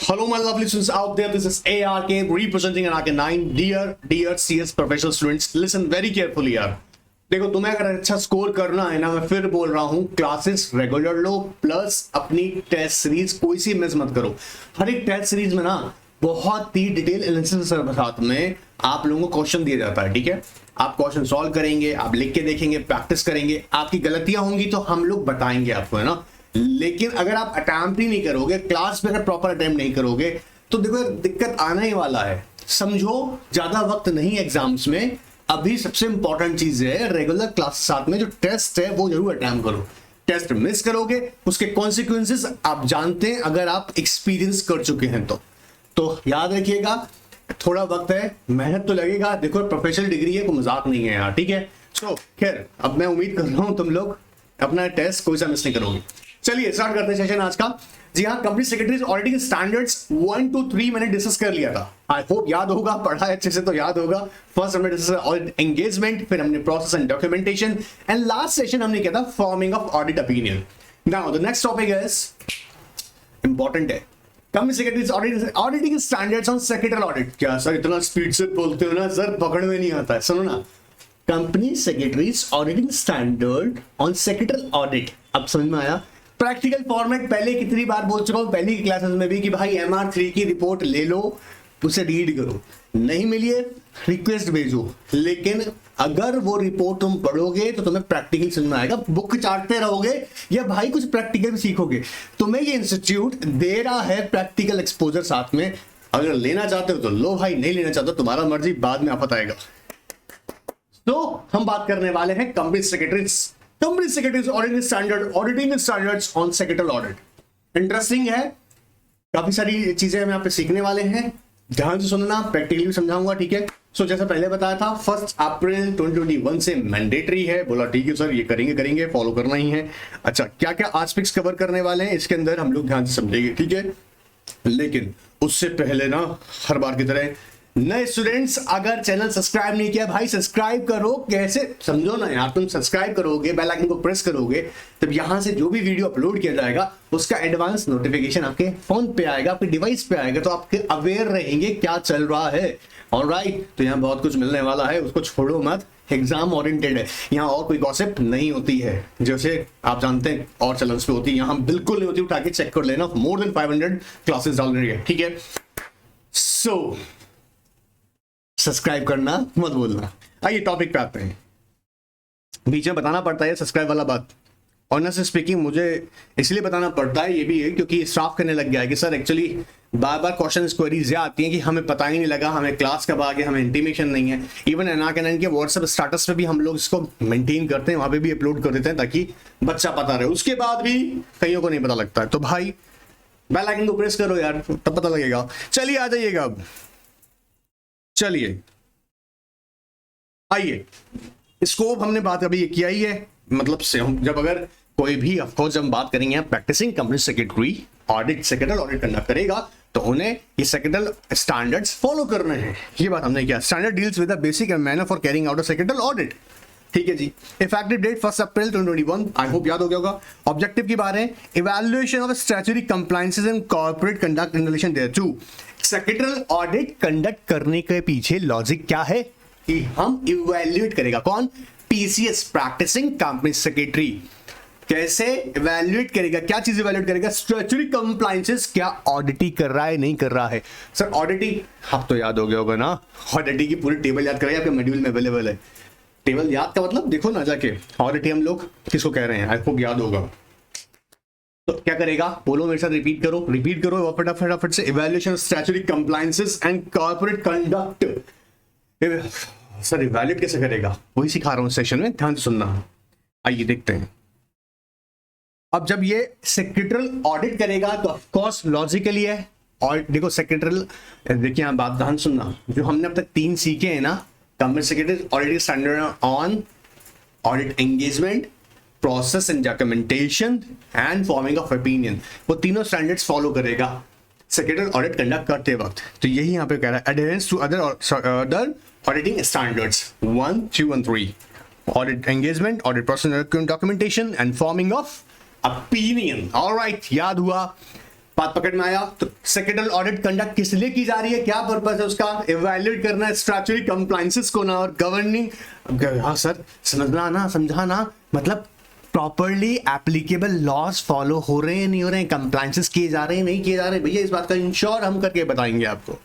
Hello, my lovely students out there. This is ARK representing ARK 9. Dear CS professional students, listen very carefully यार. देखो तुम्हें अगर अच्छा score करना है ना, मैं फिर बोल रहा हूँ क्लासेस रेगुलर लो प्लस अपनी टेस्ट सीरीज कोई सी मिस मत करो. हर एक टेस्ट सीरीज में ना बहुत ही डिटेल एनालिसिस के साथ में आप लोगों को क्वेश्चन दिया जाता है. ठीक है, आप क्वेश्चन सॉल्व करेंगे, आप लिख के देखेंगे, प्रैक्टिस करेंगे. आपकी गलतियां होंगी तो हम लोग बताएंगे आपको, है ना. लेकिन अगर आप अटेम्प्ट ही नहीं करोगे, क्लास में अगर प्रॉपर अटेम्प्ट नहीं करोगे तो देखो दिक्कत आना ही वाला है. समझो ज्यादा वक्त नहीं एग्जाम्स में. अभी सबसे इंपॉर्टेंट चीज है रेगुलर क्लास साथ में जो टेस्ट है वो जरूर अटेम्प्ट करो. टेस्ट मिस करोगे उसके कॉन्सिक्वेंसेस आप जानते हैं अगर आप एक्सपीरियंस कर चुके हैं तो याद रखिएगा. थोड़ा वक्त है, मेहनत तो लगेगा. देखो प्रोफेशनल डिग्री है, कोई मजाक नहीं है यार. ठीक है, सो खैर अब मैं उम्मीद कर रहा हूं तुम लोग अपना टेस्ट कोई सा मिस नहीं करोगे. चलिए स्टार्ट करते हैं सेशन आज का. जी हाँ, company secretaries auditing standards 1 to 3 मैंने डिस्कस कर लिया था. आई होप याद होगा, पढ़ा है अच्छे से तो याद होगा. फर्स्ट हमने डिस्कस ऑडिट एंगेजमेंट, फिर हमने process and documentation, and last session हमने किया था forming of audit opinion. Now the next topic is important है, company secretaries auditing standards on secretarial audit. क्या सर इतना स्पीड से बोलते हो ना सर, पकड़ में नहीं आता है. सुनो ना, company secretaries auditing standard on secretarial audit. अब समझ में आया. प्रैक्टिकल फॉर्मेट पहले कितनी बार बोल चुका हूं पहली की क्लासेस में भी कि भाई MR3 की रिपोर्ट ले लो, उसे रीड करो. नहीं मिली है रिक्वेस्ट भेजो, लेकिन अगर वो रिपोर्ट तुम पढ़ोगे तो तुम्हें प्रैक्टिकल समझ में आएगा. बुक चाटते रहोगे या भाई कुछ प्रैक्टिकल भी सीखोगे. तुम्हें ये इंस्टीट्यूट दे रहा है प्रैक्टिकल एक्सपोजर साथ में. अगर लेना चाहते हो तो लो भाई, नहीं लेना चाहते हो तुम्हारा मर्जी, बाद में आफत आएगा. तो हम बात करने वाले हैं company secretaries auditing standards on secretarial audit. Interesting है, काफी सारी चीजें हम यहाँ पे सीखने वाले हैं. ध्यान से सुनना, प्रैक्टिकली भी समझाऊंगा. ठीक है, सो जैसा पहले बताया था 1 अप्रैल 2021 से मैंडेटरी है. बोला ठीक है सर, ये करेंगे फॉलो करना ही है. अच्छा, क्या क्या एस्पेक्ट्स कवर करने वाले हैं इसके अंदर हम लोग ध्यान से समझेंगे. ठीक है, लेकिन उससे पहले ना हर बार की तरह नए स्टूडेंट्स अगर चैनल सब्सक्राइब नहीं किया भाई सब्सक्राइब करो. कैसे समझो ना यार, तुम सब्सक्राइब करोगे, बेल आइकन को प्रेस करोगे, तब यहां से जो भी वीडियो अपलोड किया जाएगा उसका एडवांस नोटिफिकेशन आपके फोन पे आएगा, आपके डिवाइस पे आएगा, तो आपके अवेयर रहेंगे क्या चल रहा है. ऑलराइट, तो यहाँ बहुत कुछ मिलने वाला है, उसको छोड़ो मत. एग्जाम ओरिएंटेड है, यहाँ और कोई गॉसिप नहीं होती है जैसे आप जानते हैं और चैनल्स पे होती है. यहाँ बिल्कुल नहीं होती, उठा के चेक कर लेना. मोर देन 500 क्लासेस डाल रही है. ठीक है, सो सब्सक्राइब करना मत भूलना. आइए टॉपिक पे आते हैं. बीच में बताना पड़ता है सब्सक्राइब वाला बात. ऑनेस्टली स्पीकिंग मुझे इसलिए बताना पड़ता है, ये भी है क्योंकि स्टाफ करने लग गया है कि सर एक्चुअली बार बार क्वेश्चन क्वेरीज आती हैं कि हमें पता ही नहीं लगा, हमें क्लास कब आ गया, हमें इंटीमेशन नहीं है. इवन एनआरके के व्हाट्सएप स्टेटस पे भी हम लोग इसको मेंटेन करते हैं, वहां पे भी अपलोड कर देते हैं ताकि बच्चा पता रहे. उसके बाद भी कईयों को नहीं पता लगता है, तो भाई बेल आइकन को प्रेस करो यार, तब पता लगेगा. चलिए आ जाइएगा. अब चलिए आइए, स्कोप हमने बात अभी ये किया ही है. मतलब से हम जब अगर कोई भी ऑफकोर्स जब बात करेंगे practising company secretary audit secretarial audit conduct करेगा तो उन्हें ये सेक्रेटरियल स्टैंडर्ड्स फॉलो करने हैं. ये बात हमने किया. Standard deals with the basic and manner for carrying out a secretarial audit. ठीक है जी. Effective date 1 April 2021. I hope याद हो गया होगा. ऑब्जेक्टिव की बात है evaluation of statutory compliances and corporate conduct in relation thereto. Secretarial audit conduct करने के पीछे लॉजिक क्या है कि हम इवैल्यूएट करेगा कौन, PCS प्रैक्टिसिंग कंपनी सेक्रेटरी. कैसे इवैल्यूएट करेगा, क्या चीज इवैल्यूएट करेगा, स्टैट्यूटरी कंप्लायंसेस क्या ऑडिटी कर रहा है नहीं कर रहा है. सर ऑडिटी आप तो याद हो गया होगा ना, ऑडिटी की पूरी टेबल याद करेगा, आपके मॉड्यूल में अवेलेबल है. टेबल याद का मतलब देखो ना जाके, ऑडिटी हम लोग किसको कह रहे हैं, आई होप याद होगा. तो क्या करेगा, बोलो मेरे साथ, रिपीट करो फटाफट से. Evaluation statutory compliances and corporate conduct. Sir evaluate कैसे करेगा, वही सिखा रहा हूं सेशन में, ध्यान से सुनना. आइए देखते हैं. अब जब ये सेक्रेटरियल ऑडिट करेगा तो ऑफ कोर्स लॉजिकली है. और देखो सेक्रेटरियल, देखिए यहाँ बात ध्यान सुनना, जो हमने अब तक 3 सीखे हैं ना, company secretary audit standard on audit engagement, process and documentation and forming of opinion, वो तीनों स्टैंडर्ड्स फॉलो करेगा सेक्रेटरियल ऑडिट कंडक्ट करते वक्त. तो यही यहाँ पे कह रहा है adherence to other auditing standards 1, 2 and 3. Audit engagement, audit process documentation and forming of opinion. Alright, याद हुआ. बात पकड़ में आया? तो सेक्रेटरियल ऑडिट कंडक्ट किस लिए की जा रही है, क्या पर्पस है उसका? इवैल्यूएट करना है स्टैट्यूटरी कंप्लायंसेस को ना, और गवर्निंग। हाँ सर, समझना ना, समझाना, मतलब प्रॉपरली एप्लीकेबल लॉज फॉलो हो रहे हैं नहीं हो रहे हैं, कंप्लायंसेस किए जा रहे हैं नहीं किए जा रहे हैं, भैया इस बात का इंश्योर हम करके बताएंगे आपको।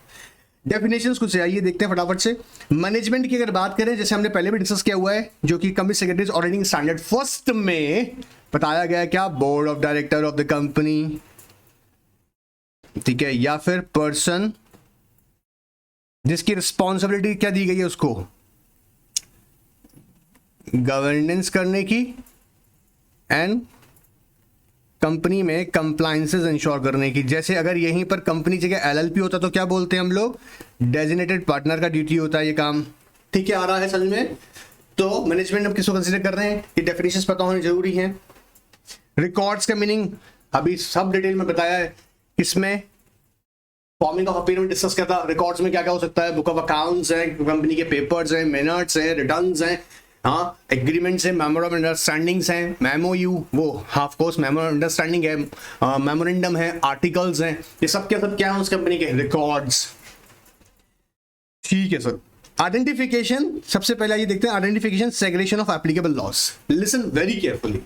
डेफिनेशंस कुछ आइए देखते हैं फटाफट से। मैनेजमेंट की अगर बात करें, जैसे हमने पहले भी डिस्कस किया हुआ है, जो कि company secretaries auditing standard first में बताया गया है, क्या? Board of director of the company, ठीक है, या फिर पर्सन जिसकी रिस्पॉन्सिबिलिटी क्या दी गई है उसको, गवर्नेंस करने की एंड कंपनी में कंप्लायंसेस इंश्योर करने की। जैसे अगर यहीं पर कंपनी जगह एलएलपी होता तो क्या बोलते हैं हम लोग? डेजिग्नेटेड पार्टनर का ड्यूटी होता है ये काम। ठीक है, आ रहा है समझ में? तो मैनेजमेंट हम किसको कंसीडर कर रहे हैं, ये डेफिनेशंस पता होने जरूरी हैं। रिकॉर्ड्स का मीनिंग अभी सब डिटेल में बताया है। इसमें फॉर्मिंग ऑफ ओपिनियन डिस्कस किया था। रिकॉर्ड्स में क्या क्या हो सकता है? बुक ऑफ अकाउंट्स है, कंपनी के पेपर्स हैं, मिनट्स हैं, रिटर्न्स हैं, हाँ, एग्रीमेंट्स है, मेमोरेंडम अंडरस्टैंडिंग्स हैं, मेमोयू, वो ऑफ कोर्स मेमोरेंडम अंडरस्टैंडिंग है, मेमोरेंडम है, आर्टिकल्स हैं, ये सब क्या है उस कंपनी के रिकॉर्ड्स। ठीक है सर। आइडेंटिफिकेशन, सबसे पहले ये देखते हैं identification segregation of applicable loss. Listen very carefully.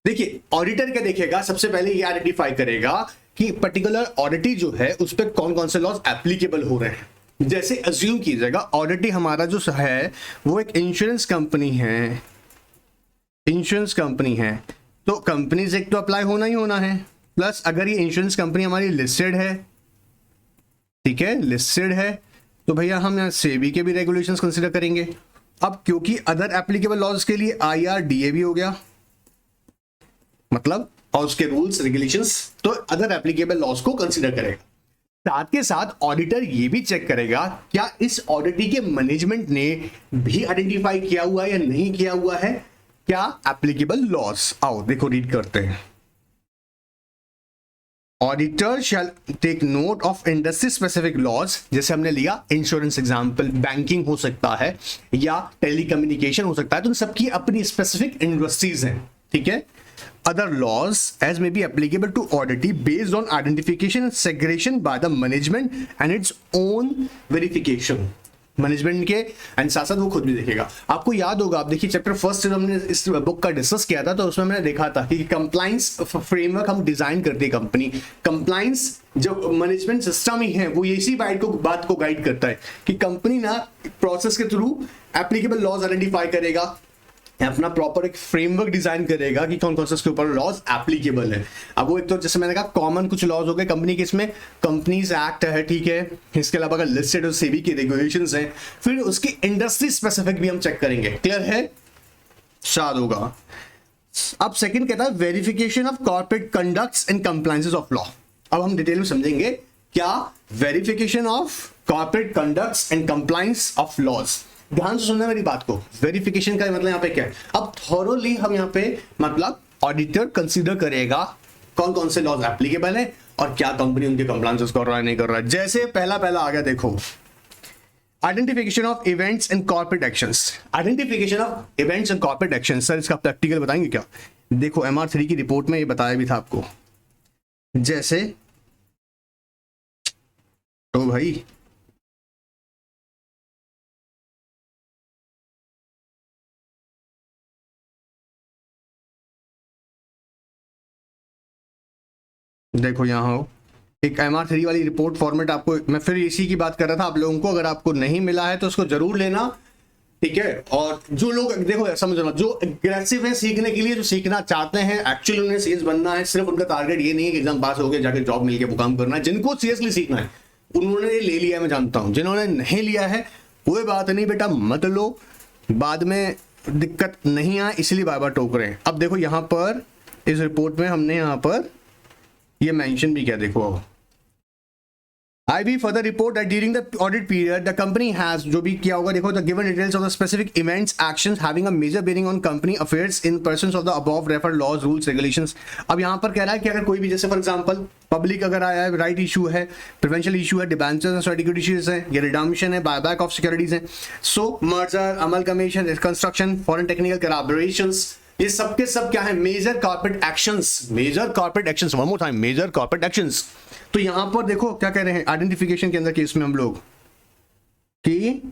देखिए, ऑडिटर क्या देखेगा, सबसे पहले ये आइडेंटिफाई करेगा कि पर्टिकुलर ऑडिटी जो है उस पर कौन कौन से लॉस एप्लीकेबल हो रहे हैं। जैसे अज्यूम कीजिएगा ऑडिटी हमारा जो है वो एक इंश्योरेंस कंपनी है, इंश्योरेंस कंपनी है, तो कंपनीज एक्ट तो अप्लाई होना ही होना है। प्लस अगर ये इंश्योरेंस कंपनी हमारी लिस्टेड है, ठीक है, लिस्टेड है, तो भैया हम यहाँ सेबी के भी रेगुलेशंस कंसीडर करेंगे। अब क्योंकि अदर एप्लीकेबल लॉज के लिए IRDA भी हो गया, मतलब और उसके रूल्स रेगुलेशंस, तो अदर एप्लीकेबल लॉज को कंसीडर करेगा। साथ के साथ ऑडिटर ये भी चेक करेगा क्या इस ऑडिटी के मैनेजमेंट ने भी आइडेंटिफाई किया हुआ है या नहीं किया हुआ है क्या एप्लीकेबल लॉस। आओ देखो रीड करते हैं। Auditor shall take note of industry specific laws, जैसे हमने लिया इंश्योरेंस एग्जांपल, बैंकिंग हो सकता है या टेलीकम्युनिकेशन हो सकता है, तो सबकी अपनी स्पेसिफिक इंडस्ट्रीज हैं, ठीक है। Other laws as may be applicable to auditee based on identification and segregation by the management and its own verification। Management के एंड साथ साथ वो खुद भी देखेगा। आपको याद होगा, आप देखिए चैप्टर फर्स्ट जब हमने इस बुक का डिस्कस किया था तो उसमें हमने देखा था कि कंप्लायंस फ्रेमवर्क हम डिजाइन करते हैं कंपनी। कंप्लायंस जो मैनेजमेंट सिस्टम ही है वो इसी बात को गाइड करता है कि कंपनी ना प्रोसेस के थ्रू एप्लीकेबल लॉज आइडेंटिफाई करेगा, अपना प्रॉपर एक फ्रेमवर्क डिजाइन करेगा कि कौन कौन से उसके ऊपर लॉज एप्लीकेबल है। अब वो एक तो जैसे मैंने कहा कॉमन कुछ लॉज हो गए कंपनी के, इसमें कंपनीज एक्ट है, ठीक है, इसके अलावा अगर लिस्टेड और सेबी की रेगुलेशंस हैं, फिर उसकी इंडस्ट्री स्पेसिफिक भी हम चेक करेंगे। क्लियर है? शायद होगा। अब सेकंड कहता है verification of corporate conducts and compliances of law. अब हम डिटेल में समझेंगे क्या verification of corporate conducts and compliance of laws. ध्यान से सुनना मेरी बात को। वेरिफिकेशन का मतलब यहाँ पे क्या है, अब थॉरोली हम यहाँ पे मतलब ऑडिटर कंसीडर करेगा कौन कौन से लॉज एप्लीकेबल है और क्या कंपनी उनके कंप्लायंसेस कर रहा है नहीं कर रहा है। जैसे पहला आ गया, देखो identification of events and corporate actions. Identification of events and corporate actions, sir इसका प्रैक्टिकल बताएंगे क्या? देखो MR3 की रिपोर्ट में ये बताया भी था आपको। जैसे तो भाई देखो यहाँ हो एक MR3 वाली रिपोर्ट फॉर्मेट, आपको मैं फिर इसी की बात कर रहा था आप लोगों को, अगर आपको नहीं मिला है तो उसको जरूर लेना, ठीक है। और जो लोग देखो समझना, जो एग्रेसिव है सीखने के लिए, जो सीखना चाहते हैं, एक्चुअली उन्हें सीएस बनना है, सिर्फ उनका टारगेट ये नहीं है कि एग्जाम पास हो गया जाके जॉब मिल के वो काम करना है। जिनको सीरियसली सीखना है उन्होंने ये ले लिया है, मैं जानता हूं। जिन्होंने नहीं लिया है कोई बात नहीं बेटा, मत लो, बाद में दिक्कत नहीं आए इसलिए बार बार टोक रहे हैं। अब देखो यहाँ पर इस रिपोर्ट में हमने यहाँ पर ये मेंशन भी किया, देखो IB further report that during the audit period the company has, जो भी किया होगा देखो, the given details of the specific events actions having a major bearing on company affairs in persons of the above referred laws rules regulations। अब यहाँ पर कह रहा है कि अगर कोई भी, जैसे फॉर एग्जांपल पब्लिक अगर आया है, राइट इशू है, प्रिवेंशियल इशू है, डिबेंचर्स एंड सर्टिफिकेट इश्यूज है, या रिडम्पशन है, बायबैक ऑफ सिक्योरिटीज है, so merger, amalgamation, construction, foreign technical collaborations, ये सब के सब क्या है, major corporate actions, major corporate actions, one more time, major corporate actions. तो यहां पर देखो क्या कह रहे हैं आइडेंटिफिकेशन के अंदर केस में हम लोग कि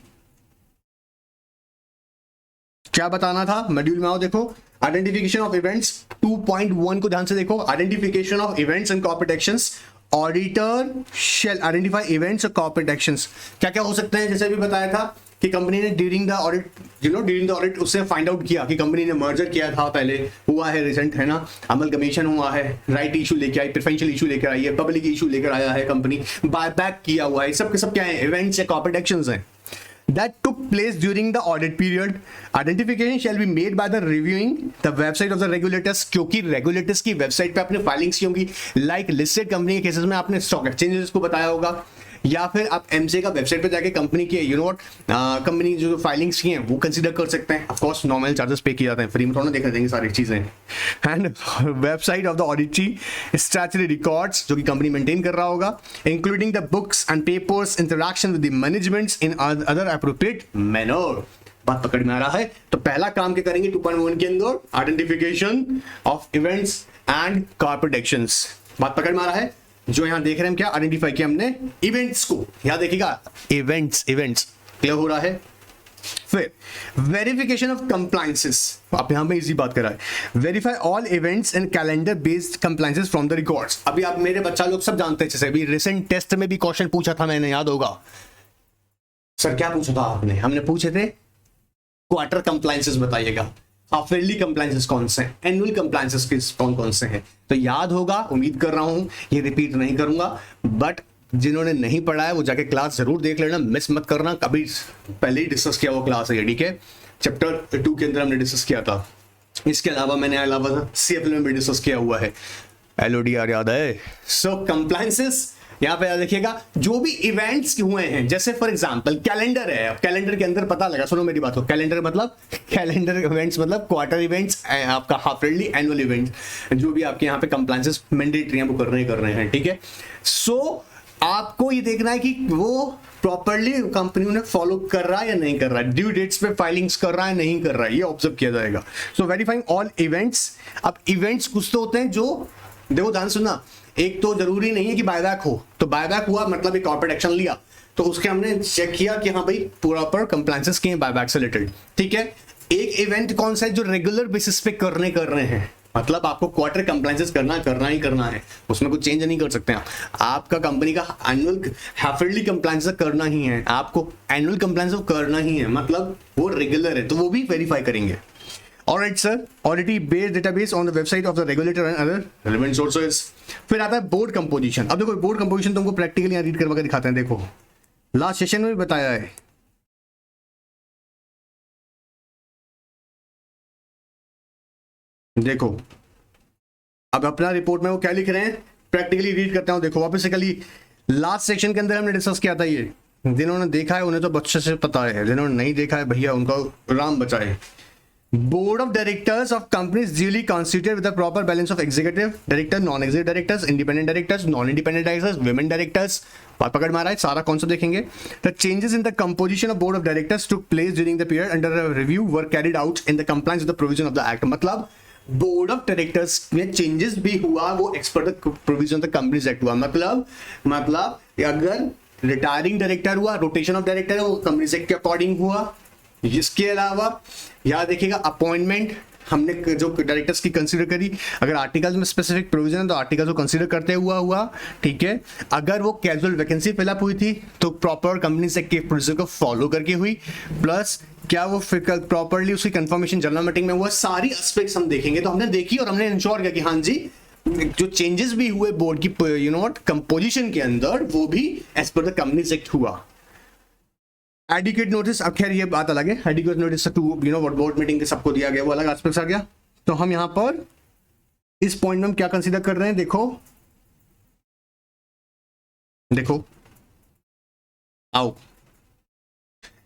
क्या बताना था, मॉड्यूल में आओ देखो, आइडेंटिफिकेशन ऑफ इवेंट्स 2.1 को ध्यान से देखो, identification of events and corporate actions, auditor shall identify events और कॉर्पोरेट एक्शंस। क्या क्या हो सकते हैं, जैसे अभी बताया था कि कंपनी ने during the audit, during the audit उससे फाइंड आउट किया कि कंपनी ने मर्जर किया था, पहले हुआ है रिसेंट, है ना, अमल कमीशन हुआ है, राइट इशू लेके आई, प्रेफरेंशियल इशू लेकर आई है, पब्लिक इशू लेकर आया है, कंपनी बायबैक किया हुआ है, सब के सब क्या है, इवेंट्स या कॉर्पोरेट एक्शंस हैं that took place during the audit period. Identification shall be made by the reviewing the website of the regulators, क्योंकि रेगुलेटर्स की वेबसाइट पे आपने फाइलिंग्स की होंगी, लाइक लिस्टेड कंपनी के केसेस में आपने स्टॉक एक्सचेंजेस को बताया होगा, या फिर आप एमसीए का वेबसाइट पे जाके कंपनी के कंपनी जो फाइलिंग्स की हैं वो कंसीडर कर सकते हैं। ऑफ कोर्स नॉर्मल चार्जेस पे किए जाते हैं, फ्री में थोड़ा देखा जाएंगे सारी चीजें। And website of the auditory statutory records जो कि कंपनी मेंटेन कर रहा होगा, including the books and papers, interaction with the managements in other appropriate manner. बात पकड़ में आ रहा है? तो पहला काम क्या करेंगे 2.1 के अंदर, identification of events and corporate actions. बात पकड़ में आ रहा है? जो यहां देख रहे हैं हम क्या आइडेंटिफाई किया हमने, इवेंट्स को, यहां देखिएगा इवेंट्स, इवेंट्स क्लियर हो रहा है। फिर वेरिफिकेशन ऑफ कंप्लायंसेस, आप यहां पे इसी बात कर रहा है, verify all events and calendar based compliances from the records. अभी आप मेरे बच्चा लोग सब जानते हैं, जैसे अभी रिसेंट टेस्ट में भी क्वेश्चन पूछा था मैंने, याद होगा सर क्या पूछा था आपने, हमने पूछे थे क्वार्टर कंप्लायंसेस बताइएगा, हाफ ईयरली कंप्लायंसेस कौन से हैं, एनुअल कंप्लायंसेस कौन कौन से हैं, तो याद होगा, उम्मीद कर रहा हूं, ये रिपीट नहीं करूंगा, बट जिन्होंने नहीं पढ़ा है वो जाके क्लास जरूर देख लेना, मिस मत करना, कभी पहले ही डिस्कस किया हुआ क्लास है, ठीक है, चैप्टर 2 के अंदर हमने डिस्कस किया था। इसके अलावा मैंने CFL में भी डिस्कस किया हुआ है, LODR याद है। सो कंप्लायंसेस यहाँ पे देखिएगा, जो भी इवेंट्स हुए हैं, जैसे फॉर एग्जांपल कैलेंडर है, कैलेंडर के अंदर पता लगा, सुनो मेरी बात को, कैलेंडर मतलब कैलेंडर इवेंट्स मतलब क्वार्टर इवेंट्स, आपका हाफ ईयरली, एनुअल इवेंट्स, जो भी आपके यहाँ पे कंप्लायंसेस मैंडेटरी हैं वो कर रहे हैं, ठीक है। सो आपको ये देखना है कि वो प्रॉपरली कंपनी ने फॉलो कर रहा है या नहीं कर रहा है, ड्यू डेट्स पे फाइलिंग्स कर रहा है नहीं कर रहा है, ये ऑब्जर्व किया जाएगा। सो वेरीफाइंग ऑल इवेंट्स। अब इवेंट्स कुछ तो होते हैं जो, देखो ध्यान सुनना, एक तो जरूरी नहीं है कि बायबैक हो, तो बायबैक हुआ मतलब एक कॉर्पोरेट एक्शन लिया, तो उसके हमने चेक किया कि हाँ भाई प्रॉपर कंप्लायंसेस किए बायबैक से रिलेटेड, ठीक है। एक इवेंट कौन सा है जो रेगुलर बेसिस पे कर रहे हैं, मतलब आपको क्वार्टर कंप्लायंसेस करना ही करना है, उसमें कुछ चेंज नहीं कर सकते हैं। आपका कंपनी का एनुअल हाफ ईयरली कंप्लायंसेस करना ही है, आपको एनुअल कंप्लायंसेस करना ही है, मतलब वो रेगुलर है, तो वो भी वेरीफाई करेंगे। Alright sir, authority based database on the website of the regulator and other relevant sources। फिर आता है बोर्ड कंपोजिशन। अब देखो बोर्ड कंपोजिशन तुमको प्रैक्टिकली यहाँ रीड करवा के दिखाते हैं, देखो लास्ट सेशन में भी बताया है, देखो अब अपना रिपोर्ट में वो क्या लिख रहे हैं, प्रैक्टिकली रीड करता हूँ, देखो वापस से कल लास्ट सेक्शन के अंदर हमने डिस्कस किया था, ये जिन्होंने देखा है उन्हें तो अच्छे से पता है, जिन्होंने नहीं देखा है भैया उनका राम बचाए। Board of directors of companies duly constituted with a proper balance of executive director, non-executive directors, independent directors, non-independent directors, women directors। बात पकड़ में आ रहा है, सारा कॉन्सेप्ट देखेंगे। The changes in the composition of board of directors took place during the period under a review were carried out in the compliance with the provision of the act। मतलब board of directors में changes भी हुआ, वो expert provision of the companies act हुआ, मतलब अगर retiring director हुआ, rotation of director वो कंपनीज एक्ट के अकॉर्डिंग हुआ। इसके अलावा याद देखिएगा अपॉइंटमेंट हमने जो डायरेक्टर्स की कंसीडर करी, अगर आर्टिकल्स में स्पेसिफिक प्रोविजन है तो आर्टिकल्स को कंसीडर करते हुआ, ठीक है। अगर वो कैजुअल वैकेंसी फिलअप हुई थी तो प्रॉपर कंपनी से के प्रोसीजर को फॉलो करके हुई, प्लस क्या वो प्रॉपरली उसकी कंफर्मेशन जनरल मीटिंग में हुआ, सारी एस्पेक्ट्स हम देखेंगे। तो हमने देखी और हमने इंश्योर किया कि हाँ जी जो चेंजेस भी हुए बोर्ड की कंपोजिशन के अंदर वो भी as per the companies act हुआ। एडिक्वेट नोटिस, अब खैर ये बात अलग है, adequate notice to board meeting के सबको दिया गया, वो अलग एस्पेक्ट्स आ गया। तो हम यहां पर इस पॉइंट में हम क्या कंसीडर कर रहे हैं, देखो आओ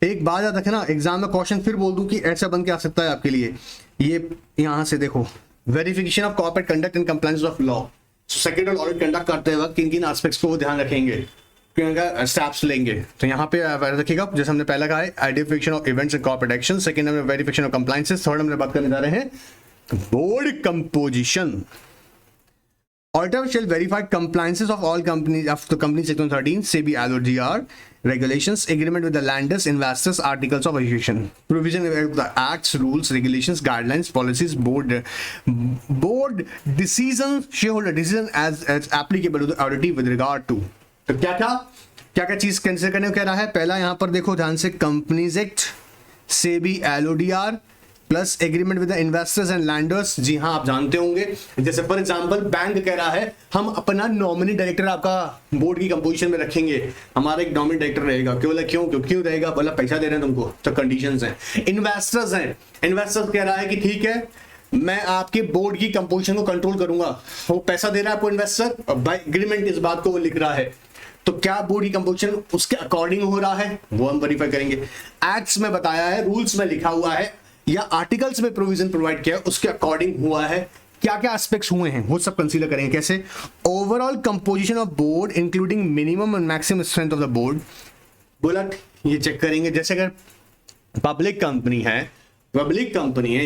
एक बात याद रखना, एग्जाम में क्वेश्चन फिर बोल दूं कि ऐसा बन के आ सकता है आपके लिए, ये यहां से देखो verification of corporate conduct and compliance of law. Secretary audit conduct करते वक्त किन किन एस्पेक्ट्स को वो ध्यान रखेंगे, स्टेप्स लेंगे। तो यहाँ पे रखिएगा, जैसे हमने पहला कहा है identification of events and corporate action, second हमने वेरिफिकेशन ऑफ कंप्लायंसेस, थर्ड हमने बात करने जा रहे हैं board composition. Auditor shall verify compliances of all companies of the company section 13 SEBI LODR regulations, agreement with the lenders, investors, articles of association, provision of the acts, rules, regulations, guidelines, policies, board decisions, shareholder decision as applicable to the auditee with regard to. तो क्या चीज consider करने को कह रहा है? पहला यहां पर देखो ध्यान से, companies act, SEBI LODR plus agreement with the investors and lenders. जी हाँ, आप जानते होंगे, जैसे फॉर एग्जांपल बैंक कह रहा है हम अपना नॉमिनी डायरेक्टर आपका बोर्ड की कंपोजिशन में रखेंगे, हमारा एक नॉमिनी डायरेक्टर रहेगा. क्यों रहेगा? बोला पैसा दे रहे हैं तुमको, तो कंडीशंस हैं. इन्वेस्टर्स हैं, इन्वेस्टर्स कह रहा है कि ठीक है मैं आपके बोर्ड की कंपोजिशन को कंट्रोल करूंगा, वो पैसा दे रहा है आपको इन्वेस्टर, और बाय एग्रीमेंट इस बात को वो लिख रहा है, तो क्या बोर्ड की कंपोजिशन उसके अकॉर्डिंग हो रहा है, वो हम वेरीफाई करेंगे. एक्ट्स में बताया है, रूल्स में लिखा हुआ है, या आर्टिकल्स में प्रोविजन प्रोवाइड किया है, उसके अकॉर्डिंग हुआ है, क्या क्या एस्पेक्ट्स हुए हैं वो सब कंसीडर करेंगे. कैसे? Overall composition of board including minimum and maximum strength of the board. बोला ये चेक करेंगे. जैसे अगर पब्लिक कंपनी है,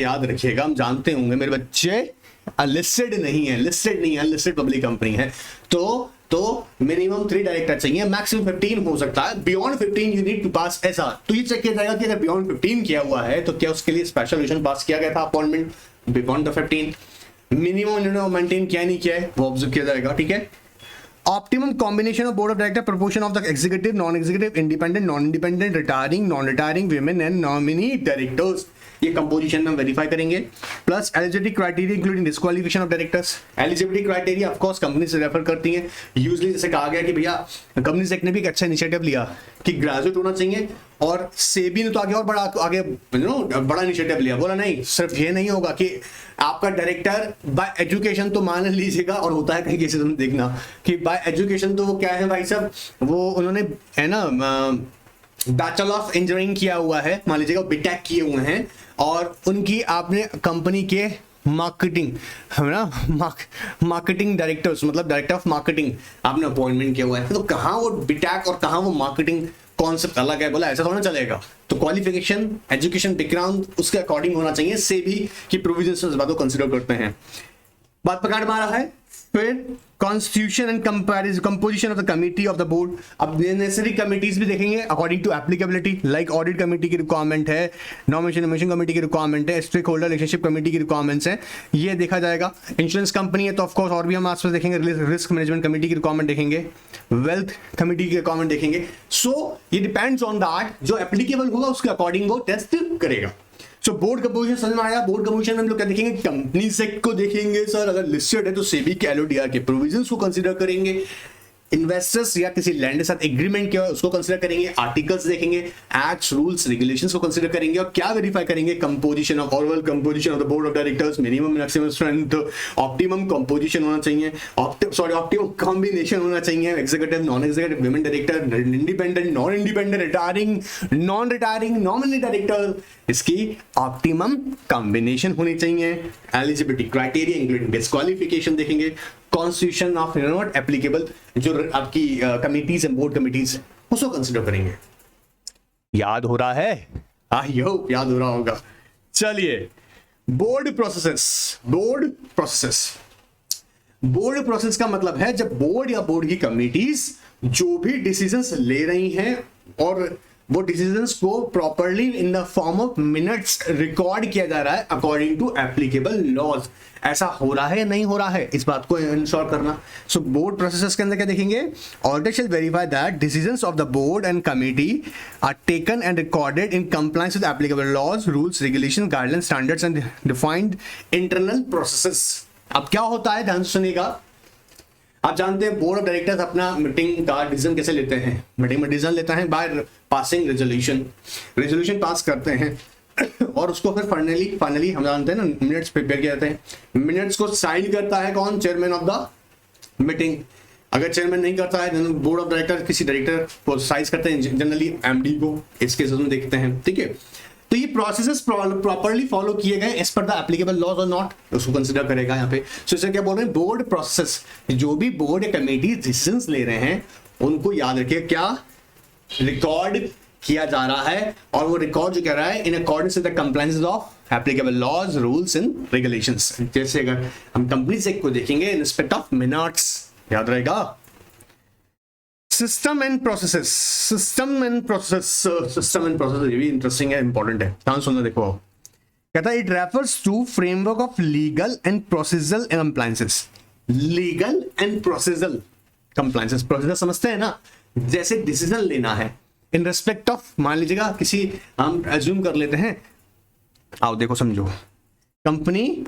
याद रखिएगा, हम जानते होंगे मेरे बच्चे, लिस्टेड नहीं है, लिस्टेड पब्लिक कंपनी है, तो मिनिमम 3 डायरेक्टर चाहिए, मैक्सिमम 15 हो सकता है. Beyond 15 you need to pass SR. तो ये चेक किया जाएगा कि अगर बियॉन्ड 15 किया हुआ है तो क्या उसके लिए स्पेशल रेजोल्यूशन पास किया गया था अपॉइंटमेंट बियॉन्ड द 15. मिनिमम इन्होंने मेंटेन किया नहीं किया है वो ऑब्जर्व किया जाएगा. ठीक है. Optimum combination of board of director, proportion of the executive, non executive, independent, non independent, retiring, non retiring, women and nominee directors, ये कंपोजिशन में वेरीफाई करेंगे. Plus eligibility criteria including disqualification of directors. Eligibility criteria of course company से refer करती हैं. Usually जैसे कहा गया कि भैया कंपनी सेक्टर ने भी एक अच्छा इनिशिएटिव लिया कि ग्रेजुएट होना चाहिए, और सेबी ने तो आगे और बड़ा इनिशिएटिव लिया. बोला नहीं, सिर्फ ये नहीं होगा कि आपका डायरेक्टर बाय एजुकेशन, तो मान लीजिएगा, और होता है कहीं केसेस में देखना कि बाय एजुकेशन तो वो क्या है भाई साहब, वो उन्होंने है ना बैचलर ऑफ इंजीनियरिंग किया हुआ है, मान लीजिएगा बीटेक किए हुए हैं, और उनकी आपने कंपनी के मार्केटिंग है ना, मार्केटिंग डायरेक्टर्स, मतलब डायरेक्टर ऑफ मार्केटिंग आपने अपॉइंटमेंट किया हुआ है, तो कहाँ वो बीटेक और कहाँ वो मार्केटिंग कॉन्सेप्ट अलग है. बोला ऐसा थोड़ा चलेगा. तो क्वालिफिकेशन, एजुकेशन बैकग्राउंड उसके अकॉर्डिंग होना चाहिए. से भी कि प्रोविजंस इस बात को कंसीडर करते हैं. बात पकड़ मारा है. फिर constitution and composition of the committee of the board. अब नेसेसरी कमिटीज भी देखेंगे according to applicability, like audit committee की रिक्वायरमेंट है, नॉमिनेशन कमिटी की रिक्वायरमेंट है, स्टेक होल्डर रिलेशनशिप कमिटी की रिक्वायरमेंट्स है, ये देखा जाएगा. इंश्योरेंस कंपनी है तो ऑफकोर्स और भी हम आसपास देखेंगे, रिस्क मैनेजमेंट कमिटी की रिक्वायरमेंट देखेंगे, वेल्थ कमिटी की रिक्वायरमेंट देखेंगे. सो ये डिपेंड्स ऑन दैट, जो एप्लीकेबल होगा उसके अकॉर्डिंग वो टेस्ट करेगा. सो बोर्ड कंपोजिशन समझ में आया. बोर्ड कंपोजिशन में हम लोग क्या देखेंगे? कंपनी सेक्ट को देखेंगे सर, अगर लिस्टेड है तो सेबी के LODR के प्रोविजंस को कंसीडर करेंगे, इन्वेस्टर्स या किसी लैंड के साथ एग्रीमेंट किया उसको कंसीडर करेंगे, आर्टिकल्स देखेंगे, एक्ट्स, रूल्स, रेगुलेशंस को कंसीडर करेंगे, और क्या वेरीफाई करेंगे? Composition of overall composition of the board of directors, minimum maximum strength, optimum composition होना चाहिए, ऑप्टिमम कॉम्बिनेशन होना चाहिए, executive, non executive, women director, independent, non independent, retiring, non retiring, nominee director, इसकी optimum combination होनी चाहिए. Eligibility criteria including disqualification देखेंगे. Constitution of not applicable, जो आपकी कमिटीज एंड बोर्ड कमिटीज, उसको कंसीडर करेंगे. याद हो रहा है? आई होप याद हो रहा होगा. चलिए, बोर्ड प्रोसेस का मतलब है जब बोर्ड या बोर्ड की कमिटीज जो भी डिसीजंस ले रही हैं, और वो डिसीजंस को properly in the form of minutes record किया जा रहा है अकॉर्डिंग टू एप्लीकेबल लॉज. ऐसा हो रहा है या नहीं हो रहा है, इस बात को इंश्योर करना. सो बोर्ड प्रोसेसेस के अंदर क्या देखेंगे? Auditor shall verify that decisions of the board and committee are taken and recorded in compliance with applicable laws, rules, regulation, guidelines, standards and defined internal processes. अब क्या होता है, ध्यान सुनिएगा. आप जानते हैं बोर्ड ऑफ डायरेक्टर्स अपना मीटिंग का डिसीजन कैसे लेते हैं? मीटिंग में डिसीजन लेता है बाय पासिंग रेजोल्यूशन पास करते हैं, और उसको फिर फाइनली हम जानते हैं ना, मिनट्स प्रिपेयर किए जाते हैं. मिनट्स को साइन करता है कौन? Chairman of the meeting. अगर चेयरमैन नहीं करता है, बोर्ड ऑफ डायरेक्टर किसी डायरेक्टर को साइज करते हैं, जनरली MD को. इस केसेस में देखते हैं. ठीक है. तो ये प्रोसेसेस प्रॉपर्ली फॉलो किए गए as per the applicable laws और नॉट, उसको कंसीडर करेगा यहाँ पे. सो इसे क्या बोल रहे हैं? बोर्ड प्रोसेस, जो भी बोर्ड या कमेटी डिसीजंस ले रहे हैं उनको याद रखिए क्या रिकॉर्ड किया जा रहा है, और वो रिकॉर्ड जो कह रहा है in accordance with the compliance of applicable laws, rules and regulations. जैसे अगर हम कंपनीज एक्ट को देखेंगे इन रिस्पेक्ट ऑफ मिनट्स, याद रहेगा। System and processes, system and process ये भी इंटरेस्टिंग है, इंपॉर्टेंट है, ध्यान सुनना। देखो कहता है it refers to framework of legal and procedural compliances. Legal and procedural compliances, procedure समझते हैं ना, जैसे डिसीजन लेना है इन रेस्पेक्ट ऑफ, मान लीजिएगा किसी, हम एज्यूम कर लेते हैं, आओ देखो समझो, कंपनी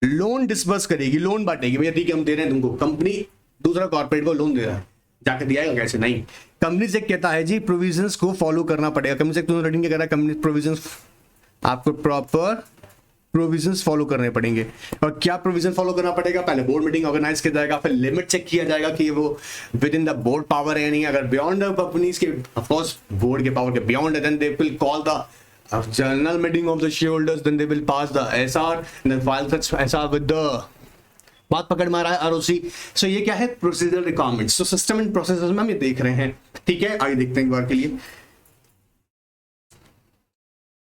लोन डिसबर्स करेगी, लोन बांटेगी, भैया ठीक है हम दे रहे हैं तुमको, कंपनी दूसरा कॉर्पोरेट को लोन दे रहा है, जाकर दिया है कैसे? नहीं, कंपनी से कहता है जी प्रोविजंस को फॉलो करना पड़ेगा। कंपनी से तुम रेटिंग क्या कह रहा है, कंपनी प्रोविजंस, आपको प्रॉपर प्रोविजंस फॉलो करने पड़ेंगे। और क्या प्रोविजन फॉलो करना पड़ेगा? पहले बोर्ड मीटिंग ऑर्गेनाइज किया जाएगा, फिर लिमिट चेक किया जाएगा कि वो within the board power है नहीं। अगर बियॉन्ड द कंपनीज के, ऑफ कोर्स बोर्ड के पावर के बियॉन्ड है, then they will call the general meeting of the shareholders, then they will pass the SR, then file such SR with the, बात पकड़ में आ रहा है, आरओसी। सो ये क्या है? Procedural requirements. तो सिस्टम एंड प्रोसेसेस में हम ये देख रहे हैं, ठीक है। आगे देखते हैं एक बार के लिए।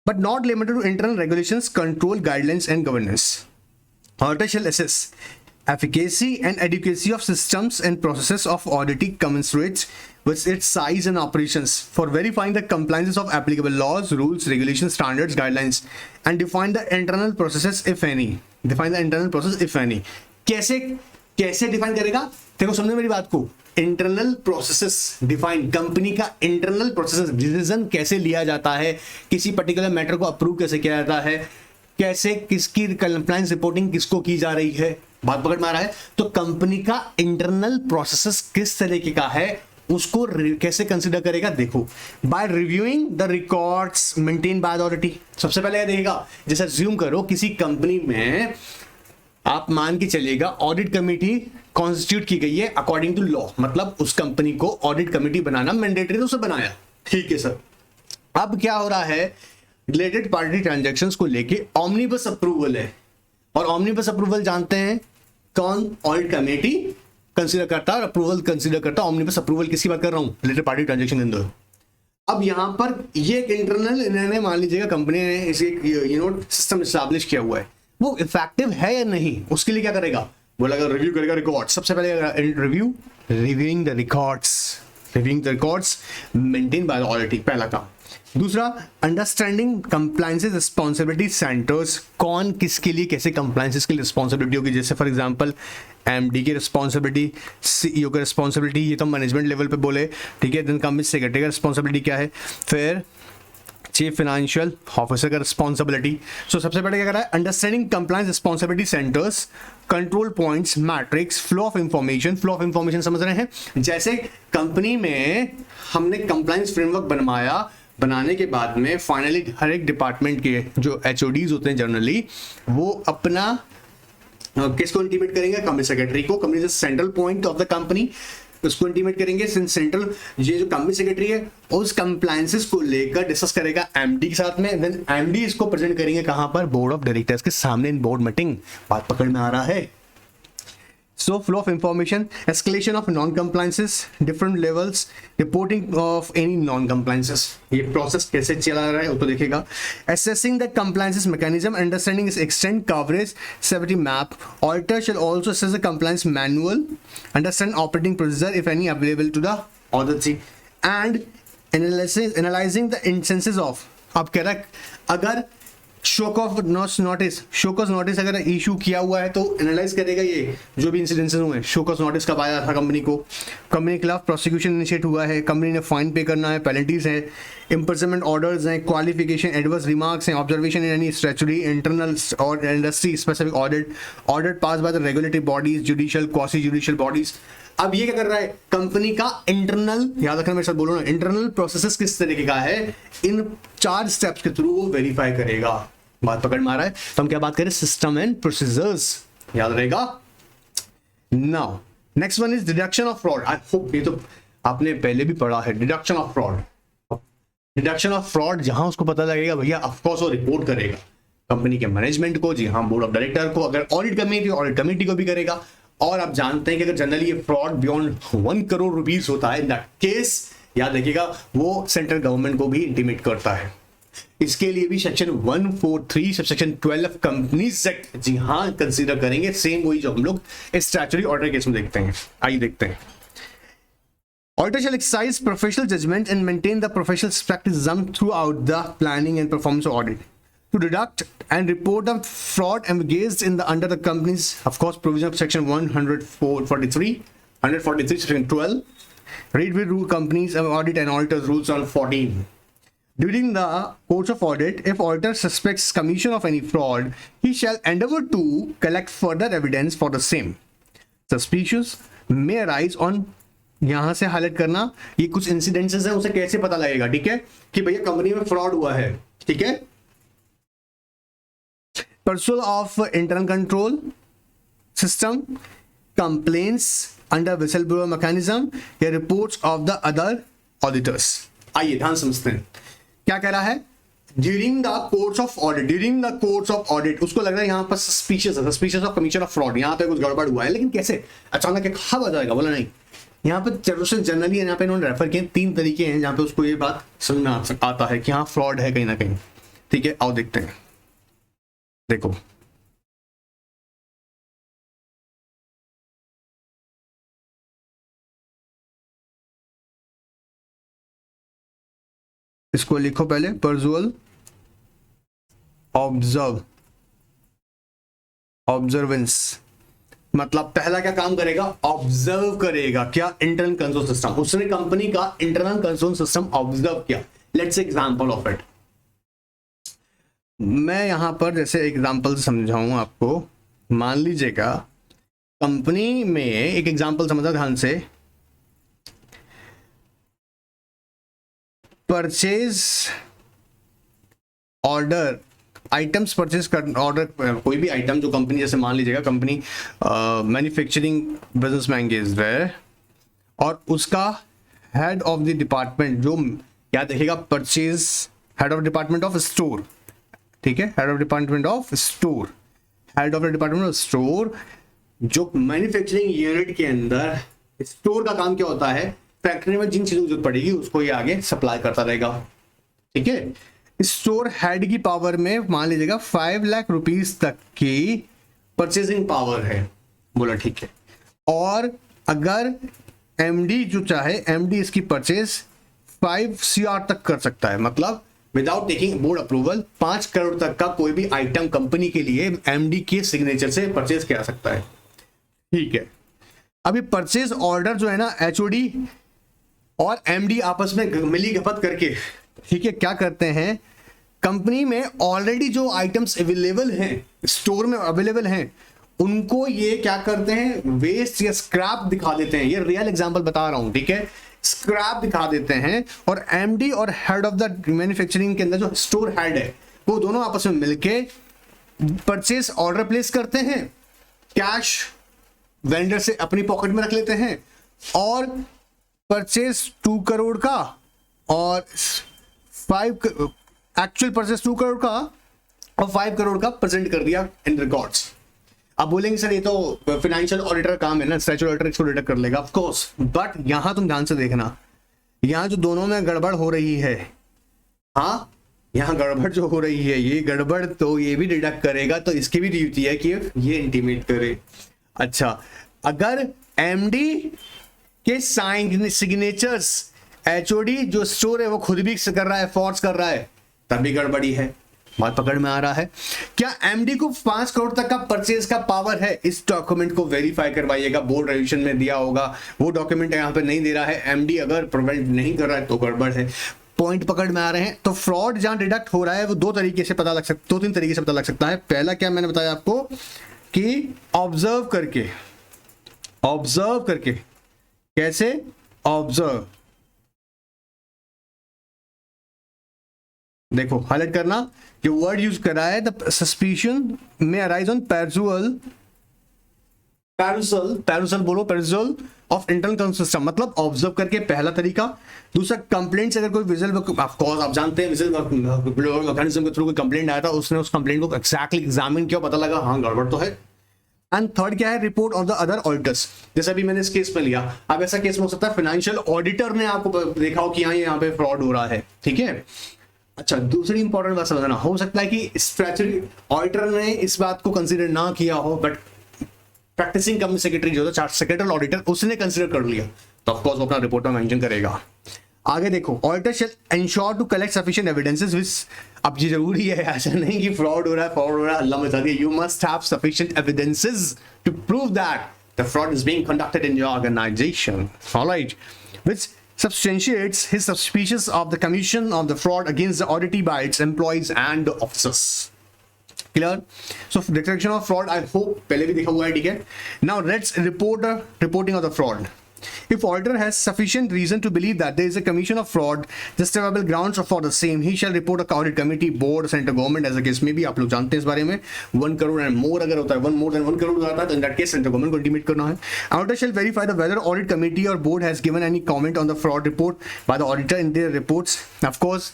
But not limited to internal regulations, control, guidelines, and governance. Auditor shall assess efficacy and adequacy of systems and processes of auditing commensurate with its size and operations for verifying the compliance of applicable laws, rules, regulations, standards, guidelines, and define the internal processes if any. Define the internal process if any. कैसे define करेगा? देखो समझो मेरी बात को, internal processes define, company का internal processes, decision कैसे लिया जाता है, किसी पर्टिकुलर मैटर को अप्रूव कैसे किया जाता है, कैसे किसकी कंप्लायंस रिपोर्टिंग किसको की जा रही है, बात पकड़ में आ रहा है। तो कंपनी का इंटरनल प्रोसेसेस किस तरीके का है उसको कैसे कंसिडर करेगा? देखो, by reviewing the records maintain by the auditee. सबसे पहले देखेगा, जैसे अज्यूम करो किसी कंपनी में आप मान के चलिएगा ऑडिट कमेटी कॉन्स्टिट्यूट की गई है अकॉर्डिंग टू लॉ, मतलब उस कंपनी को ऑडिट कमेटी बनाना मैंडेटरी, तो उसे बनाया, ठीक है सर। अब क्या हो रहा है, रिलेटेड पार्टी ट्रांजैक्शंस को लेके ऑमनीबस अप्रूवल है, और ऑमनीबस अप्रूवल जानते हैं कौन? ऑडिट कमेटी कंसीडर करता है और अप्रूवल कंसीडर करता है। ऑमनीबस अप्रूवल किसकी बात कर रहा हूं? रिलेटेड पार्टी ट्रांजैक्शन के अंदर। अब यहां पर ये एक इंटरनल, इन्होंने मान लीजिएगा कंपनी ने इसे सिस्टम एस्टैब्लिश किया हुआ है, वो इफेक्टिव है या नहीं, उसके लिए क्या करेगा? बोला रिव्यू करेगा रिकॉर्ड। सबसे पहले reviewing the records maintain by the audit, पहला काम। दूसरा, अंडरस्टैंडिंग कंप्लायंसेस रिस्पॉन्सिबिलिटी सेंटर्स, कौन किसके लिए कैसे कंप्लायंसेस की रिस्पॉन्सिबिलिटी होगी। जैसे फॉर एग्जांपल एमडी की रिस्पॉन्सिबिलिटी, सीईओ की रिस्पॉन्सिबिलिटी, ये तो मैनेजमेंट लेवल पे बोले, ठीक है। देन कंपनी सेक्रेटरी का रिस्पॉन्सिबिलिटी क्या है, फिर चीफ फाइनेंशियल ऑफिसर का रिस्पॉन्सिबिलिटी। सो सबसे पहले क्या कर रहा है, understanding compliance responsibility centres, control points, matrix, flow of information. Flow of information समझ रहे हैं, जैसे कंपनी में हमने कंप्लायंस फ्रेमवर्क बनवाया, बनाने के बाद में फाइनली हर एक डिपार्टमेंट के जो एचओडीज होते हैं जनरली, वो अपना किसको इंटीमेट करेंगे? कंपनी सेक्रेटरी को। Company central point of the company, उसको इंटीमेट करेंगे। सेंट्रल ये जो कंपनी सेक्रेटरी है उस कंप्लायंसेस को लेकर डिस्कस करेगा एमडी के साथ में, देन एमडी इसको प्रेजेंट करेंगे कहां पर? बोर्ड ऑफ डायरेक्टर्स के सामने इन बोर्ड मीटिंग। बात पकड़ में आ रहा है। So flow of information, escalation of non compliances, different levels, reporting of any non compliances, ये प्रोसेस कैसे चला रहा है वो तो देखेगा। Assessing the compliances mechanism, understanding its extent, coverage, severity map. Auditor shall also assess the compliance manual, understand operating procedure if any available to the auditor, and analysing the instances of. अब कह रहा है अगर शोक of notice अगर issue किया हुआ है तो एनालाइज करेगा ये जो भी इंसिडेंसेस हुए हैं। शोक ऑफ नोटिस कब आया था कंपनी को, कंपनी के खिलाफ प्रोसिक्यूशन इनिशिएट हुआ है, कंपनी ने फाइन पे करना है, पेनल्टीज है, इम्प्रिजनमेंट ऑर्डर्स हैं, क्वालिफिकेशन, एडवर्स रिमार्क्स हैं, observation in any statutory, internal और industry specific audit pass by the regulatory bodies, judicial, quasi judicial bodies. अब ये क्या कर रहा है, कंपनी का इंटरनल, याद रखना मेरे साथ बोलो ना, इंटरनल प्रोसेसेस किस तरीके का है, इन 4 स्टेप्स के थ्रू वो वेरीफाई करेगा। बात पकड़ में आ रहा है। तो हम क्या बात करें, सिस्टम एंड प्रोसीजर्स, याद रहेगा। Now next one is deduction of fraud. I hope ये तो आपने पहले भी पढ़ा है, deduction of fraud. Deduction of fraud जहां उसको पता लगेगा भैया ऑफकोर्स वो रिपोर्ट करेगा कंपनी के मैनेजमेंट को, जी हाँ, बोर्ड ऑफ डायरेक्टर को, अगर ऑडिट कमेटी को भी करेगा। और आप जानते हैं कि अगर जनरली ये फ्रॉड बियॉन्ड 1 करोड़ रुपीस होता है, इन दैट केस याद रखिएगा वो सेंट्रल गवर्नमेंट को भी इंटीमेट करता है। इसके लिए भी section 143 sub section 12 companies act जी हाँ कंसीडर करेंगे, सेम वही जो हम लोग स्टैट्यूटरी ऑर्डर केस में देखते हैं। आइए देखते हैं। Auditor shall exercise professional judgment and maintain the professional practicism throughout the planning and performance of audit, to deduct and report of fraud engaged in the under the company's, of course, provision of section 143 section 12. Read with rule companies audit and auditors rules on 14. During the course of audit, if auditor suspects commission of any fraud, he shall endeavor to collect further evidence for the same. Suspicious may arise on, यहां से highlight करना, ये कुछ incidences है, उसे कैसे पता लगेगा, ठीक है, कि भैया कंपनी में फ्रॉड हुआ है, ठीक है। Perusal of internal control system, complaints under whistle blower mechanism या reports of the other auditors. आइए ध्यान समझते हैं क्या कह रहा है। During the course of audit, during the course of audit, उसको लग रहा है यहाँ पर suspicious of commission of fraud, यहाँ पे कुछ गड़बड़ हुआ है, लेकिन कैसे अचानक एक खबर आ जाएगा, बोला नहीं। यहाँ पे जनरली यहाँ पे इन्होंने रेफर किए 3 तरीके हैं जहाँ पे उसको ये बात समझ में आता है कि हाँ फ्रॉड है कहीं ना कहीं, ठीक है। आओ देखते हैं। देखो इसको लिखो पहले, पर्सुअल ऑब्जर्वेंस, मतलब पहला क्या काम करेगा, ऑब्जर्व करेगा क्या, इंटरनल कंट्रोल सिस्टम। उसने कंपनी का इंटरनल कंट्रोल सिस्टम ऑब्जर्व किया। Let's example of it. मैं यहां पर जैसे एग्जांपल समझाऊं आपको, मान लीजिएगा कंपनी में एक एग्जांपल समझा ध्यान से, परचेज ऑर्डर, आइटम्स परचेज कर, ऑर्डर कोई भी आइटम जो कंपनी, जैसे मान लीजिएगा कंपनी मैन्युफैक्चरिंग बिजनेस में एंगेज्ड है और उसका हेड ऑफ द डिपार्टमेंट जो क्या देखेगा, purchase, head of department of store, ठीक है, head of department of store, head of the department of store, जो मैन्युफैक्चरिंग यूनिट के अंदर स्टोर का काम क्या होता है, फैक्ट्री में जिन चीजों की जरूरत पड़ेगी उसको ये आगे सप्लाई करता रहेगा, ठीक है। स्टोर हेड की पावर में मान लीजिएगा 5 लाख रुपीस तक की परचेजिंग पावर है, बोला ठीक है। और अगर एमडी जो चाहे, एमडी इसकी परचेज 5 CR तक कर सकता है, मतलब without taking board approval 5 crore तक का कोई भी आइटम कंपनी के लिए एमडी के सिग्नेचर से परचेज किया सकता है, ठीक है। अभी परचेज ऑर्डर जो है ना, एचओडी और एमडी आपस में मिली खपत करके, ठीक है, क्या करते हैं, कंपनी में ऑलरेडी जो आइटम्स अवेलेबल हैं, स्टोर में अवेलेबल हैं, उनको ये क्या करते हैं, वेस्ट या स्क्रैप दिखा देते हैं। ये रियल एग्जांपल बता रहा हूं, ठीक है, स्क्रैप दिखा देते हैं और एमडी और हेड ऑफ द मैन्युफैक्चरिंग के अंदर जो स्टोर हेड है, वो दोनों आपस में मिलके परचेज ऑर्डर प्लेस करते हैं, कैश वेंडर से अपनी पॉकेट में रख लेते हैं और परचेज 2 करोड़ का और 5 एक्चुअल परचेज 2 करोड़ का और 5 करोड़ का प्रेजेंट कर दिया इन रिकॉर्ड्स। अब बोलेंगे सर ये तो फाइनेंशियल ऑडिटर काम है ना, स्टैट्यूटरी ऑडिटर इसको ऑडिट कर लेगा, ऑफ कोर्स, बट यहां तुम ध्यान से देखना, यहां जो दोनों में गड़बड़ हो रही है, हाँ यहां गड़बड़ जो हो रही है, ये गड़बड़ तो ये भी डिडक्ट करेगा, तो इसकी भी ड्यूटी है कि ये इंटीमेट करे। अच्छा, अगर एमडी के साइन सिग्नेचर्स एचओडी जो स्टोर है वो खुद भी कर रहा है, फोर्स कर रहा है, तब भी गड़बड़ी है। बात पकड़ में आ रहा है क्या? एमडी को 5 करोड़ तक का परचेज का पावर है, इस डॉक्यूमेंट को वेरीफाई करवाइएगा, बोर्ड रेजोल्यूशन में दिया होगा, वो डॉक्यूमेंट यहाँ पे नहीं दे रहा है, एमडी अगर प्रोवाइड नहीं कर रहा है तो गड़बड़ है। पॉइंट पकड़ में आ रहे हैं? तो फ्रॉड जहां डिडक्ट हो रहा है वो 2 तरीके से पता लग सकता, 2-3 तरीके से पता लग सकता है। पहला क्या मैंने बताया आपको कि ऑब्जर्व करके कैसे ऑब्जर्व, देखो हाईलाइट करना, जो वर्ड यूज कर रहा है, द सस्पिशन में अराइज ऑन पैरुसल बोलो, पैरुसल ऑफ इंटरनल कंट्रोल सिस्टम, मतलब ऑब्जर्व करके, पहला तरीका। दूसरा, कंप्लेंट्स, अगर कोई विजिल, ऑफ कोर्स आप जानते हैं विजिल मैकेनिज्म के थ्रू कोई कंप्लेंट आया था, उसने उस कंप्लेंट को एक्जैक्टली एग्जामिन किया, पता लगा हाँ गड़बड़ तो है। एंड थर्ड क्या है, report of the other auditors, जैसे अभी मैंने इस केस में लिया। अब ऐसा केस में हो सकता है फाइनेंशियल ऑडिटर ने आपको देखा हो कि यहाँ पे फ्रॉड हो रहा है, ठीक है, अच्छा, दूसरी इंपॉर्टेंट बात समझना, हो सकता है कि स्टैट्यूटरी ऑडिटर ने इस बात को कंसीडर ना किया हो, बट प्रैक्टिसिंग कंपनी सेक्रेटरी जो था, चार्ट सेक्रेटरी ऑडिटर, उसने कंसीडर कर लिया, तो ऑफ कोर्स वो अपना रिपोर्ट में मेंशन करेगा। आगे देखो, auditor shall ensure to collect sufficient evidences which, अब ये जरूरी है, ऐसा नहीं कि फ्रॉड हो रहा है, अल्लाह बचा दिया, you must have sufficient evidences to prove that the fraud is being conducted in your organisation, alright, which substantiates his suspicions of the commission of the fraud against the auditee by its employees and officers. Clear? So detection of fraud, I hope पहले भी देखा हुआ है, ठीक है। Now let's reporting of the fraud. If auditor has sufficient reason to believe that there is a commission of fraud, justifiable grounds for the same, he shall report a audit committee, board, central government as a case may be। आप लोग जानते हैं इस बारे में, 1 crore and more अगर होता है, 1 more than 1 करोड़ होता है, तो in that case central government को इंटीमेट करना है। Auditor shall verify the whether audit committee or board has given any comment on the fraud report by the auditor in their reports। Of course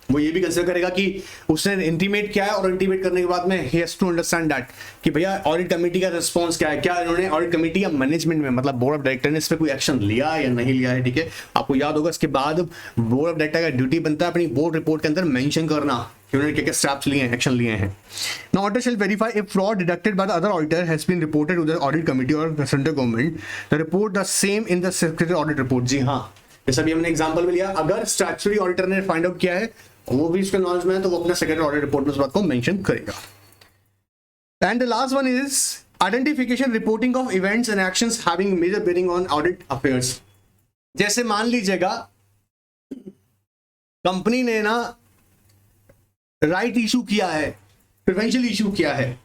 वो ये भी consider करेगा कि उसने intimate किया है, और इंटीमेट करने के बाद में ही हैज टू अंडरस्टैंड दैट कि भैया ऑडिट कमेटी का रिस्पांस क्या है, क्या इन्होंने ऑडिट कमेटी या मैनेजमेंट में, मतलब बोर्ड ऑफ डायरेक्टर ने इस पे कोई एक्शन लिया है या नहीं लिया है, ठीक है। आपको याद होगा इसके बाद बोर्ड ऑफ डायरेक्टर का ड्यूटी बनता है अपनी बोर्ड रिपोर्ट के अंदर मेंशन करना कि उन्होंने क्या क्या स्टेप्स लिए हैं, एक्शन लिए हैं। Now auditor shall verify if fraud deducted by the other auditor has been reported to the audit committee और central government, the report the same in the secretary audit report. जी हाँ, जैसा भी हमने एग्जांपल में लिया, अगर स्टैट्यूटरी ऑडिटर ने फाइंड आउट किया है, वो भी इसके नॉलेज में है, तो वो अपना सेक्रेटरी ऑडिट रिपोर्ट में उस बात को मेंशन करेगा। And the last one is identification reporting of events and actions having major bearing on audit affairs. जैसे मान लीजिएगा कंपनी ने ना राइट इशू किया है, प्रेफरेंशियल इशू किया है,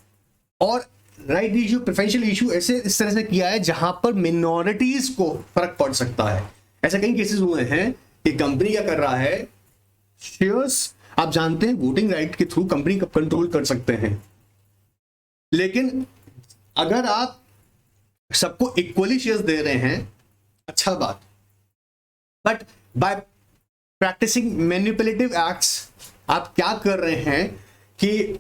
और राइट इशू प्रेफरेंशियल इशू ऐसे इस तरह से किया है जहां पर मिनॉरिटीज को फर्क पड़ सकता है। ऐसे कई केसेस हुए हैं कि कंपनी क्या कर रहा है, शेयर्स, आप जानते हैं वोटिंग राइट के थ्रू कंपनी को कंट्रोल कर सकते हैं, लेकिन अगर आप सबको इक्वली शेयर्स दे रहे हैं, अच्छा बात, but by practising manipulative acts आप क्या कर रहे हैं कि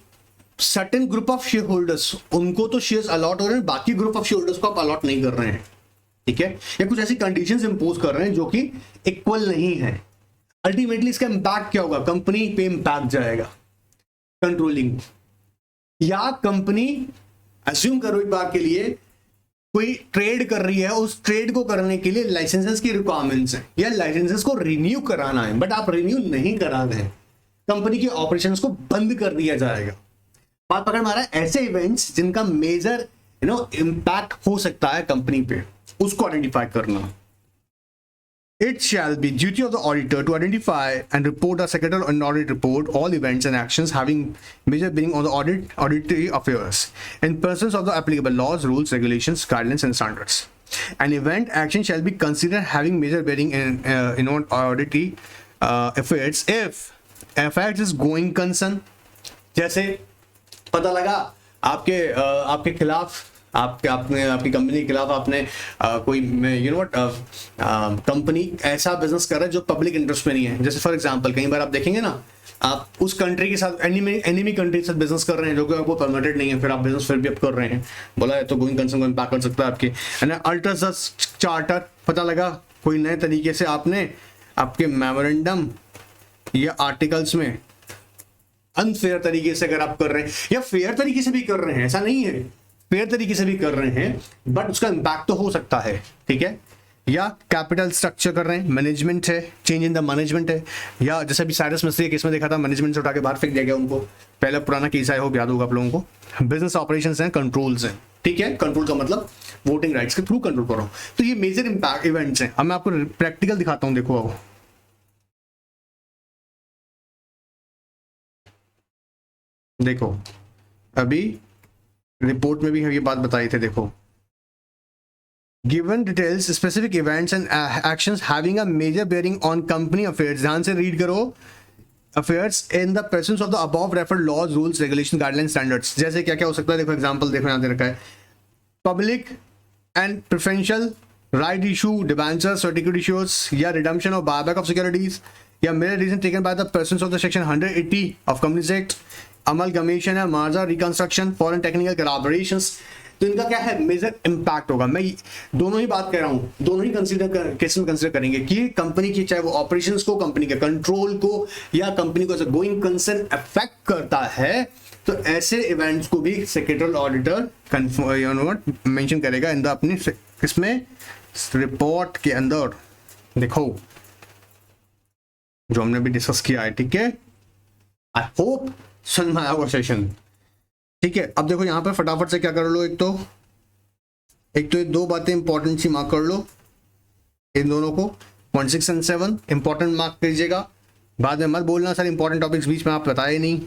certain group of shareholders, उनको तो शेयर्स अलॉट हो रहे हैं, बाकी ग्रुप ऑफ शेयर होल्डर्स को आप अलॉट नहीं कर रहे हैं, ठीक है, या कुछ ऐसी कंडीशंस इंपोज कर रहे हैं जो कि इक्वल नहीं है। अल्टीमेटली इसका इंपैक्ट क्या होगा, कंपनी पे इंपैक्ट जाएगा कंट्रोलिंग, या कंपनी अज्यूम करो एक बार के लिए कोई ट्रेड कर रही है, उस ट्रेड को करने के लिए लाइसेंसेस की रिक्वायरमेंट्स हैं या लाइसेंसेस को रिन्यू कराना है, बट आप रिन्यू नहीं करा रहे हैं, कंपनी के ऑपरेशंस को बंद कर दिया जाएगा। बात पकड़ मारा है, ऐसे इवेंट्स जिनका मेजर इंपैक्ट हो सकता है कंपनी पे, उसको आइडेंटिफाई करना। It shall be duty of the auditor to identify and report the secretary and audit report all events and actions having major bearing on the auditory affairs in pursuance of the applicable laws, rules, regulations, guidelines, and standards. An event action shall be considered having major bearing in auditory affairs if affairs is going concern। जैसे पता लगा आपके खिलाफ, आपकी company के खिलाफ आपने कोई कंपनी ऐसा बिजनेस कर रहा है जो पब्लिक इंटरेस्ट में नहीं है। जैसे फॉर एग्जांपल कई बार आप देखेंगे ना, आप उस कंट्री के साथ एनिमी कंट्री के साथ बिजनेस कर रहे हैं जो कि आपको परमिटेड नहीं है, फिर आप बिजनेस फिर भी आप कर रहे हैं, बोला है तो गोइंग कंसर्न को इम्पैक्ट कर सकता है आपके। अल्ट्रास चार्टर, पता लगा कोई नए तरीके से आपने आपके मेमोरेंडम या आर्टिकल्स में अनफेयर तरीके से अगर आप कर रहे हैं, या फेयर तरीके से भी कर रहे हैं, ऐसा नहीं है, फेयर तरीके से भी कर रहे हैं, बट उसका इंपैक्ट तो हो सकता है, ठीक है। या कैपिटल स्ट्रक्चर कर रहे हैं, मैनेजमेंट है, चेंज इन द मैनेजमेंट है, या जैसे भी साइरस मिस्त्री केस में देखा था, मैनेजमेंट से उठा के बाहर फेंक दिया गया उनको, पहले पुराना केस आया हो, याद होगा आप लोगों को। बिजनेस ऑपरेशंस हैं, कंट्रोल्स हैं, ठीक है, कंट्रोल का मतलब वोटिंग राइट्स के थ्रू कंट्रोल कर रहा हूं, तो ये मेजर इंपैक्ट इवेंट्स हैं। अब मैं आपको प्रैक्टिकल दिखाता हूं, देखो आओ, देखो अभी रिपोर्ट में भी ये बात बताई थे, देखो given details specific events and actions having a major bearing on company affairs, ध्यान से रीड करो, affairs in the presence of the above referred laws, rules, regulation, guideline, standards. जैसे क्या क्या हो सकता है, देखो एग्जांपल देखो यहाँ दे रखा है, public and preferential right issue, debenture, certificate issues, या redemption of buyback of securities, या major reason taken by the persons of the section 180 of companies act, amalgamation and merger reconstruction, foreign technical collaborations, तो इनका क्या है, major impact होगा। मैं दोनों ही बात कर रहा हूं, दोनों ही केस में कंसिडर करेंगे कि कंपनी की चाहे वो ऑपरेशंस को, कंपनी के कंट्रोल को या कंपनी को गोइंग कंसर्न अफेक्ट करता है, तो ऐसे इवेंट्स को भी सेक्रेटरियल ऑडिटर मेंशन करेगा इन द अपनी इसमें रिपोर्ट के अंदर। देखो जो हमने भी डिस्कस किया है, ठीक है। आई होप समझ में आया होगा सेशन, ठीक है। अब देखो यहाँ पे फटाफट से क्या कर लो, एक तो ये दो बातें इंपॉर्टेंट सी मार्क कर लो, इन दोनों को 1, 6 और 7 इंपॉर्टेंट मार्क कीजिएगा। बाद में मत बोलना सर इंपॉर्टेंट टॉपिक्स बीच में आप बताए नहीं,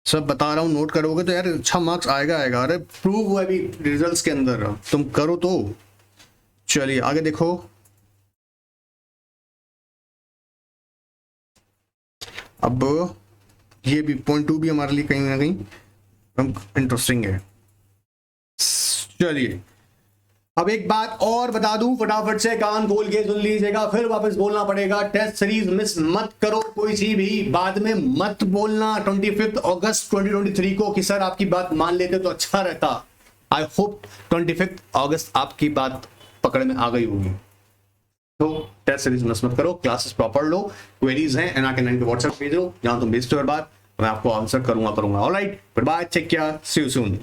सब बता रहा हूँ, नोट करोगे तो यार अच्छा मार्क्स आएगा। अरे प्रूव हुआ अभी रिजल्ट्स के अंदर, तुम करो तो। चलिए आगे देखो, अब ये भी पॉइंट 2 भी हमारे लिए कहीं ना कहीं इंटरेस्टिंग है। चलिए अब एक बात और बता दूं, फटाफट से कान खोल के सुन लीजिएगा, फिर वापस बोलना पड़ेगा। टेस्ट सीरीज मिस मत करो, कोई सी भी बाद में मत बोलना 25 अगस्त 2023 को कि सर आपकी बात मान लेते तो अच्छा रहता। आई होप 25 अगस्त आपकी बात पकड़ में आ गई होगी। तो टेस्ट सीरीज मिस मत करो, क्लासेस प्रॉपर लो, क्वेरीज हैं NRK9 पे व्हाट्सएप भेज दो, जहां तुम भेजते हो बात मैं आपको आंसर करूंगा। Alright, good bye, take care, see you soon.